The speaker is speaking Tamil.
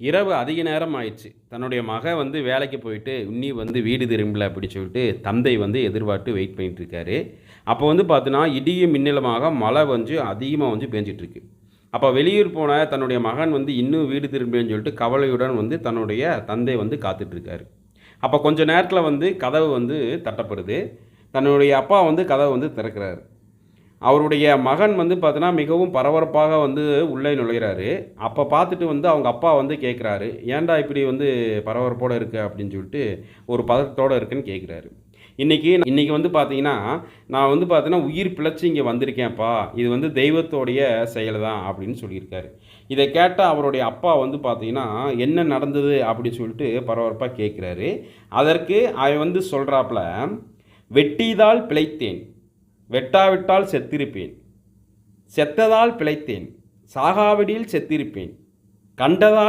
இரவு அதிக நேரம் ஆயிடுச்சு. தன்னுடைய மகன் வந்து வேலைக்கு போயிட்டு, "இன்னி வந்து வீடு திரும்பல" அப்படி சொல்லிட்டு தந்தை வந்து எதிர்பார்த்து வெயிட் பண்ணிட்டு இருக்காரு. அப்போ வந்து பார்த்தீன்னா, இடியும் மின்னலுமாக மழை வந்து அதிகமா வந்து பேஞ்சுட்டு இருக்கு. அப்போ வெளியூர் போன தன்னுடைய மகன் வந்து இன்னும் வீடு திரும்பலன்னு சொல்லிட்டு கவலையுடன் வந்து தன்னுடைய தந்தை வந்து காத்துட்டு இருக்காரு. அப்போ கொஞ்ச நேரத்தில வந்து கதவு வந்து தட்டப்படுது. தன்னுடைய அப்பா வந்து கதவ வந்து திறக்கிறாரு. அவருடைய மகன் வந்து பார்த்தீன்னா, மிகவும் பரபரப்பாக வந்து உள்ளே நுழையிறாரு. அப்ப பார்த்துட்டு வந்து அவங்க அப்பா வந்து கேட்குறாரு, "ஏன்டா இப்படி வந்து பரபரப்போட இருக்க?" அப்படின்னு சொல்லிட்டு, ஒரு பதட்டத்தோட இருக்கேன்னு கேட்குறாரு. இன்னைக்கு வந்து பார்த்தீங்கன்னா, "நான் வந்து பார்த்தீங்கன்னா, உயிர் பிழைச்சு இங்க வந்திருக்கேன்ப்பா. இது வந்து தெய்வத்தோடைய செயல் தான்." அப்படின்னு சொல்லியிருக்காரு. இத கேட்ட அவருடைய அப்பா வந்து பார்த்தீங்கன்னா, "என்ன நடந்தது?" அப்படின்னு சொல்லிட்டு பரபரப்பா கேட்குறாரு. அதற்கு அவன் வந்து சொல்றாப்ல, "வெட்டிதால் பிழைத்தேன். வெட்டாவிட்டால் செத்திருப்பேன். செத்ததால் பிழைத்தேன். சாகாவிடில் செத்திருப்பேன். கண்டதால்